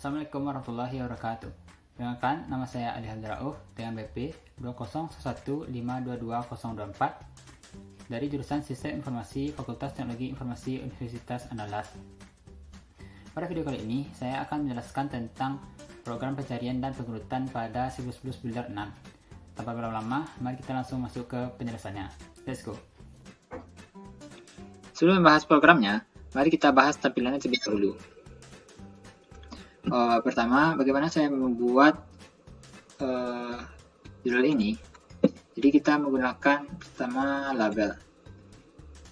Assalamualaikum warahmatullahi wabarakatuh. Perkenalkan, nama saya Ali Hadrauf dengan BP 20155222024 dari jurusan Sistem Informasi Fakultas Teknologi Informasi Universitas Andalas. Pada video kali ini, saya akan menjelaskan tentang program pencarian dan pengurutan pada C++ Builder 6. Tanpa berlama-lama, mari kita langsung masuk ke penjelasannya. Let's go! Sebelum membahas programnya, mari kita bahas tampilannya terlebih dahulu. Pertama, bagaimana saya membuat judul ini. Jadi kita menggunakan pertama label.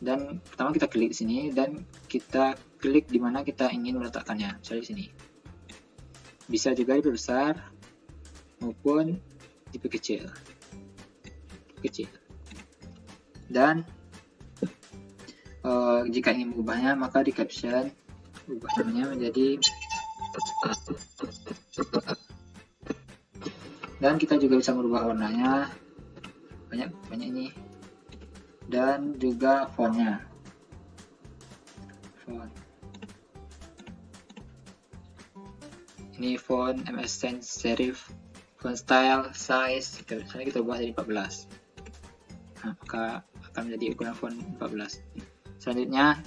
Dan pertama kita klik di sini dan kita klik di mana kita ingin meletakkannya. Misalnya di sini. Bisa juga diperbesar maupun diperkecil. Dan jika ingin mengubahnya, maka di caption ubah namanya menjadi, dan kita juga bisa merubah warnanya, banyak ini, dan juga fontnya. Ini font MS Sans Serif, font style, size, misalnya kita ubah jadi 14. Nah, maka akan menjadi ukuran font 14. Selanjutnya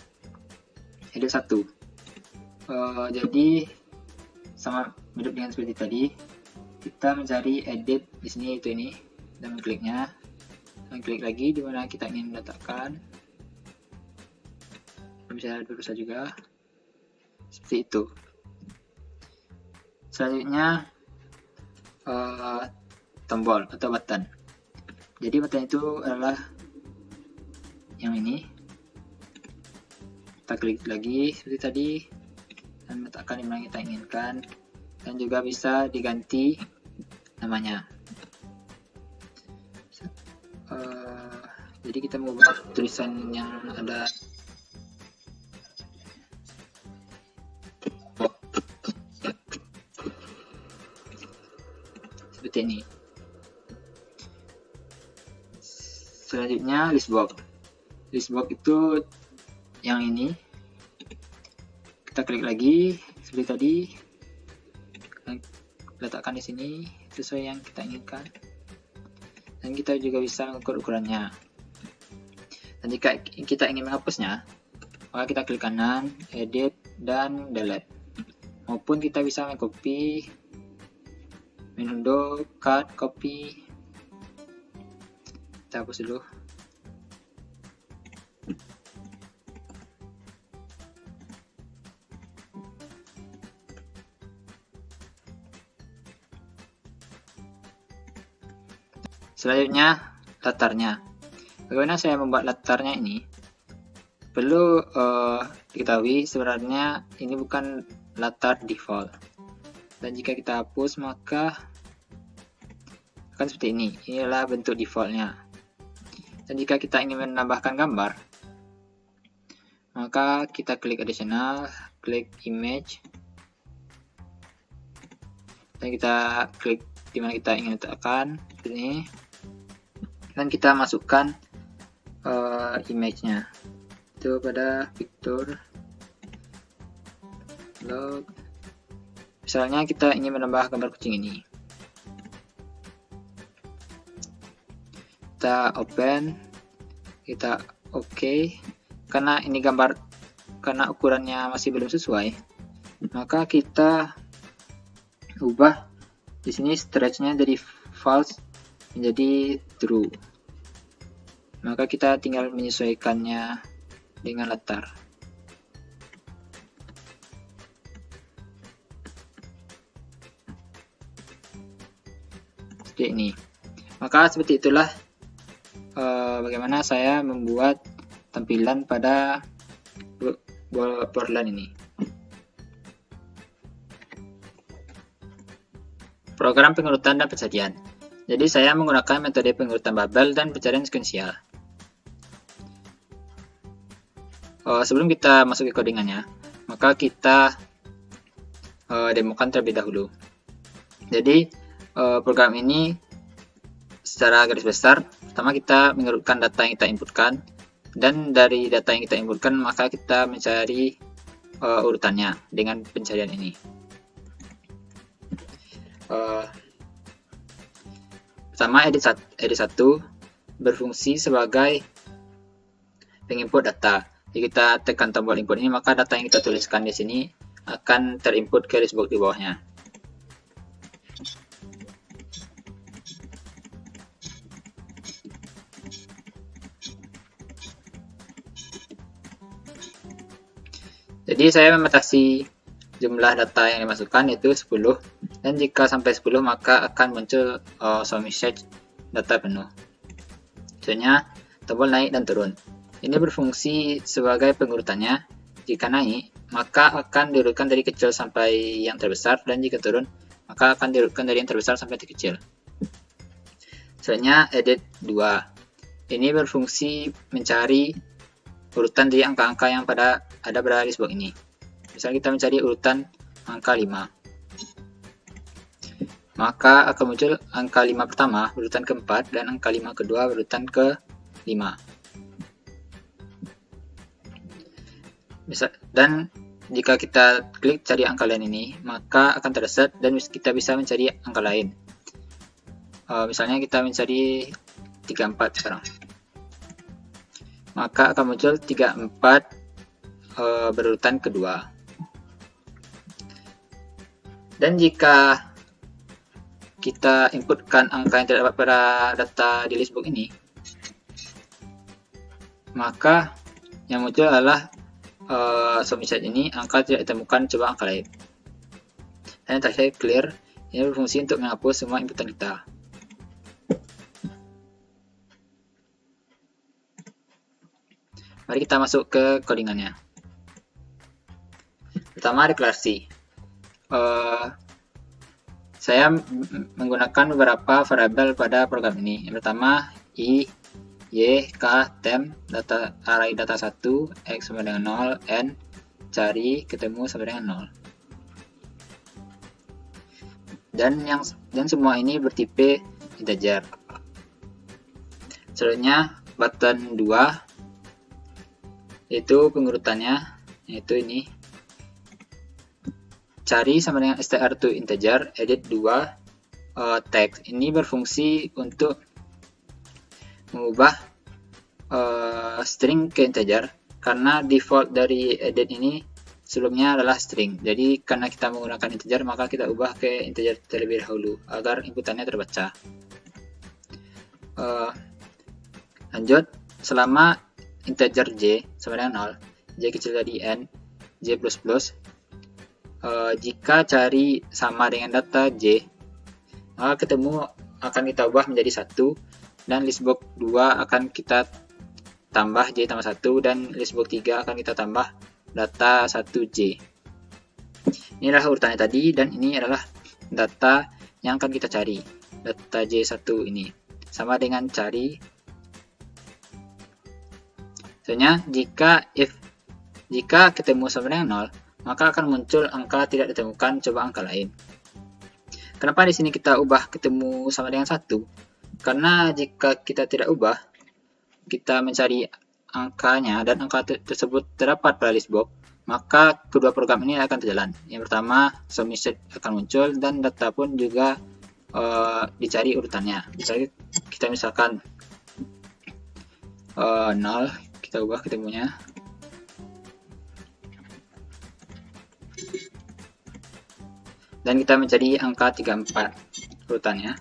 header 1. Jadi sama mirip dengan seperti tadi, kita mencari edit di sini, itu ini, dan mengkliknya, dan klik lagi di mana kita ingin meletakkan. Bisa berusaha juga seperti itu. Selanjutnya tombol atau button. Jadi button itu adalah yang ini. Kita klik lagi seperti tadi dan letakkan di mana kita inginkan, dan juga bisa diganti namanya. Jadi kita mengubah tulisan yang ada seperti ini. Selanjutnya listbox. Listbox itu yang ini. Kita klik lagi seperti tadi, letakkan di sini sesuai yang kita inginkan, dan kita juga bisa mengukur ukurannya. Dan jika kita ingin menghapusnya, maka kita klik kanan, edit, dan delete. Maupun kita bisa mengcopy, undo, cut, copy. Kita hapus dulu. Selanjutnya latarnya. Bagaimana saya membuat latarnya ini? Perlu diketahui sebenarnya ini bukan latar default. Dan jika kita hapus, maka akan seperti ini. Inilah bentuk defaultnya. Dan jika kita ingin menambahkan gambar, maka kita klik additional, klik image, dan kita klik di mana kita ingin letakkan ini. Dan kita masukkan image-nya itu pada picture log. Misalnya kita ingin menambah gambar kucing ini, kita open, kita OK. Karena ini gambar, karena ukurannya masih belum sesuai, maka kita ubah di sini stretch-nya dari false menjadi true. Maka kita tinggal menyesuaikannya dengan latar. Seperti ini. Maka seperti itulah bagaimana saya membuat tampilan pada Borderland ini. Program pengurutan dan pencarian. Jadi saya menggunakan metode pengurutan bubble dan pencarian sekuensial. Sebelum kita masuk ke codingannya, maka kita demokan terlebih dahulu. Jadi program ini secara garis besar, pertama kita mengurutkan data yang kita inputkan, dan dari data yang kita inputkan maka kita mencari urutannya dengan pencarian ini. Pertama, edit 1 berfungsi sebagai penginput data. Jika kita tekan tombol input ini, maka data yang kita tuliskan di sini akan terinput ke listbox di bawahnya. Jadi saya membatasi jumlah data yang dimasukkan yaitu 10, dan jika sampai 10 maka akan muncul show message data penuh. Contohnya tombol naik dan turun. Ini berfungsi sebagai pengurutannya. Jika naik maka akan diurutkan dari kecil sampai yang terbesar, dan jika turun maka akan diurutkan dari yang terbesar sampai terkecil. Selanjutnya edit 2. Ini berfungsi mencari urutan dari angka-angka yang ada pada listbox ini. Misalnya kita mencari urutan angka 5. Maka akan muncul angka 5 pertama urutan keempat dan angka 5 kedua urutan ke-5. Dan jika kita klik cari angka lain ini, maka akan terset dan kita bisa mencari angka lain. Misalnya kita mencari 34 sekarang. Maka akan muncul 34 berurutan kedua. Dan jika kita inputkan angka yang terdapat pada data di listbox ini, maka yang muncul adalah show message ini angka tidak ditemukan, coba angka lain. Dan yang terakhir clear, ini berfungsi untuk menghapus semua inputan kita. Mari kita masuk ke codingannya. Pertama, deklarasi. Saya menggunakan beberapa variabel pada program ini. Yang pertama, i, y, k, temp, array data 1, x sama dengan 0, n, cari, ketemu sama dengan 0. Dan semua ini bertipe integer. Selanjutnya, button 2. Itu pengurutannya, yaitu ini. Cari sama dengan str to integer, edit 2, text. Ini berfungsi untuk mengubah string ke integer, karena default dari edit ini sebelumnya adalah string. Jadi karena kita menggunakan integer, maka kita ubah ke integer terlebih dahulu agar inputannya terbaca. Lanjut, selama integer j sama dengan 0, j kecil dari n, j plus plus, jika cari sama dengan data j, maka ketemu akan kita ubah menjadi 1, dan listbox 2 akan kita tambah j tambah 1, dan listbox 3 akan kita tambah data 1j. Ini adalah urutannya tadi, dan ini adalah data yang akan kita cari. Data j1 ini sama dengan cari. Soalnya jika ketemu sama dengan 0, maka akan muncul angka tidak ditemukan, coba angka lain. Kenapa di sini kita ubah ketemu sama dengan 1? Karena jika kita tidak ubah, kita mencari angkanya dan angka tersebut terdapat pada listbox, maka kedua program ini akan terjalan. Yang pertama, show message akan muncul dan data pun juga dicari urutannya. Kita misalkan 0, kita ubah ketemunya. Dan kita mencari angka 34 urutannya.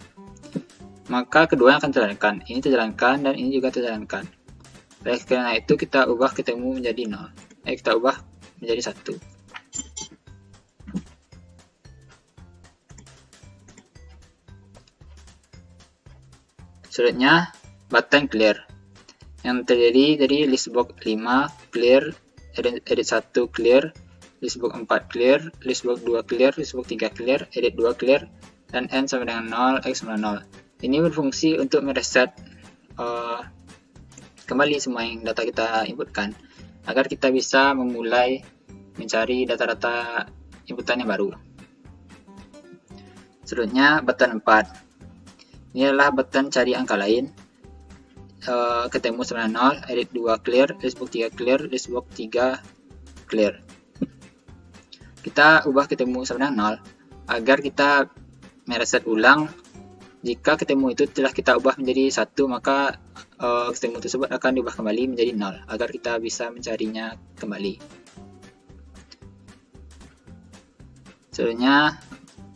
Maka keduanya akan terjalankan. Ini terjalankan dan ini juga terjalankan. Oleh karena itu kita ubah ketemu menjadi 0. Kita ubah menjadi 1. Selanjutnya button clear. Yang terjadi dari listbox 5 clear, edit 1 clear, listbox 4 clear, listbox 2 clear, listbox 3 clear, edit 2 clear, dan n sama dengan 0, x sama 0. Ini berfungsi untuk mereset kembali semua yang data kita inputkan, agar kita bisa memulai mencari data-data inputan yang baru. Selanjutnya button 4. Ini adalah button cari angka lain. Ketemu sama 0, edit 2 clear, listbox 3 clear, listbox 3 clear. Kita ubah ketemu sama 0 agar kita mereset ulang. Jika ketemu itu telah kita ubah menjadi 1, maka ketemu tersebut akan diubah kembali menjadi 0 agar kita bisa mencarinya kembali. Selanjutnya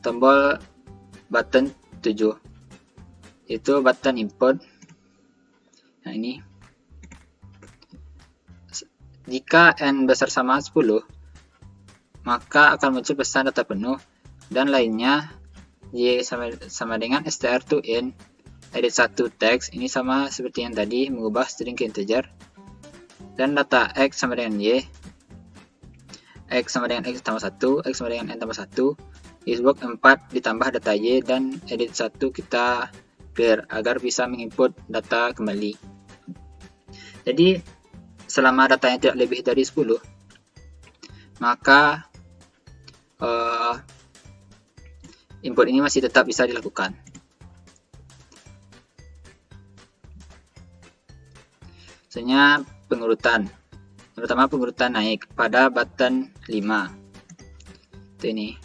tombol button 7, itu button input. Nah, ini jika n besar sama 10, maka akan muncul pesan data penuh, dan lainnya y sama dengan str to in edit 1 teks. Ini sama seperti yang tadi, mengubah string ke integer, dan data x sama dengan y, x sama dengan x tambah 1, x sama dengan n tambah 1, listbox 4 ditambah data y, dan edit 1 kita clear agar bisa menginput data kembali. Jadi selama datanya tidak lebih dari 10, maka input ini masih tetap bisa dilakukan. Selanjutnya pengurutan. Yang pertama pengurutan naik pada button 5. Itu ini.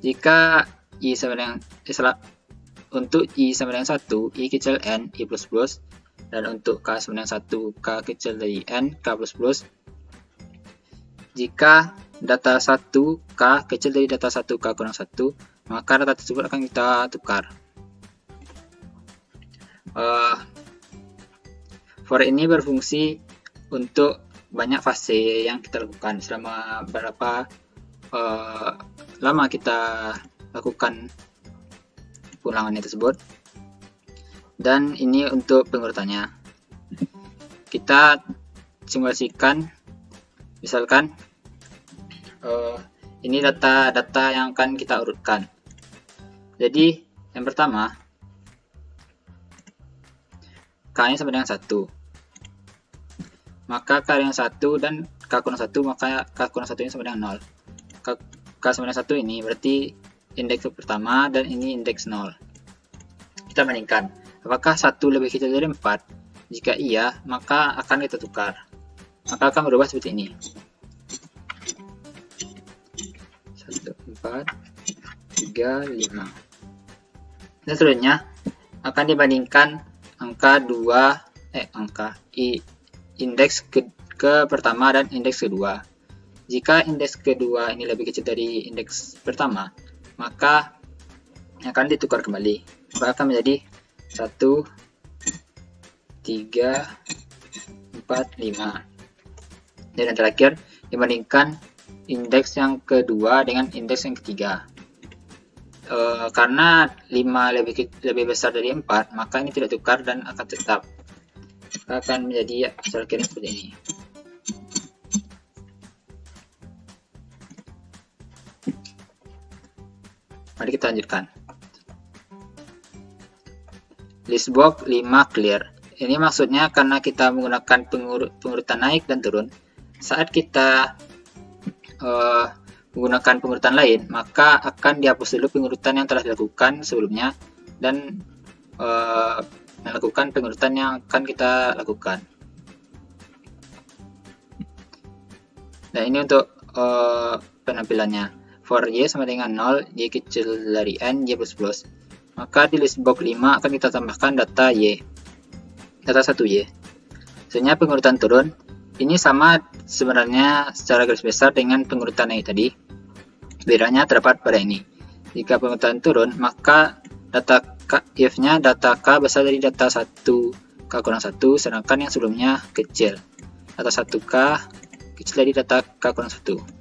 Jika y sama dengan untuk y sama dengan 1, y kecil n, y plus plus, dan untuk k sama dengan 1, k kecil dari n, k plus plus. Jika data 1 k kecil dari data 1 k kurang 1, maka data tersebut akan kita tukar. For ini berfungsi untuk banyak fase yang kita lakukan selama berapa lama kita lakukan ulangannya tersebut. Dan ini untuk pengurutannya. Kita simulasikan, misalkan ini data-data yang akan kita urutkan. Jadi yang pertama, k-nya sama dengan 1, maka k dengan 1 dan k kurang 1, maka k kurang 1 ini sama dengan 0. K sama dengan 1 ini berarti indeks pertama, dan ini indeks 0. Kita bandingkan, apakah 1 lebih kecil dari 4? Jika iya, maka akan kita tukar. Maka akan berubah seperti ini. 1, 4, 3, 5. Dan selanjutnya akan dibandingkan indeks ke pertama dan indeks kedua. Jika indeks kedua ini lebih kecil dari indeks pertama, maka akan ditukar kembali. Maka akan menjadi 1, 3, 4, 5. Dan yang terakhir, dibandingkan indeks yang kedua dengan indeks yang ketiga. Karena 5 lebih besar dari 4, maka ini tidak tukar dan akan tetap. Akan menjadi kira-kira seperti ini. Mari kita lanjutkan. Listbox 5 clear. Ini maksudnya karena kita menggunakan pengurutan naik dan turun. Saat kita menggunakan pengurutan lain, maka akan dihapus dulu pengurutan yang telah dilakukan sebelumnya dan melakukan pengurutan yang akan kita lakukan. Dan ini untuk penampilannya. For y sama dengan 0, y kecil dari n, y plus plus. Maka di listbox 5 akan kita tambahkan data y, data 1y. Selanjutnya pengurutan turun. Ini sama sebenarnya secara garis besar dengan pengurutan naik tadi. Bedanya terdapat pada ini. Jika pengurutan turun, maka data k, if-nya data k besar dari data 1 k kurang 1, sedangkan yang sebelumnya kecil. Data 1k kecil dari data k kurang 1.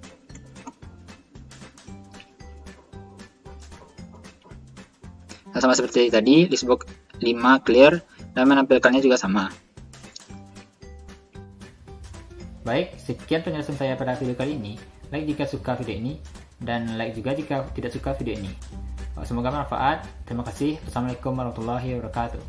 Nah, sama seperti tadi, listbox 5 clear dan menampilkannya juga sama. Baik, sekian penjelasan saya pada video kali ini. Like jika suka video ini, dan like juga jika tidak suka video ini. Semoga bermanfaat. Terima kasih. Wassalamualaikum warahmatullahi wabarakatuh.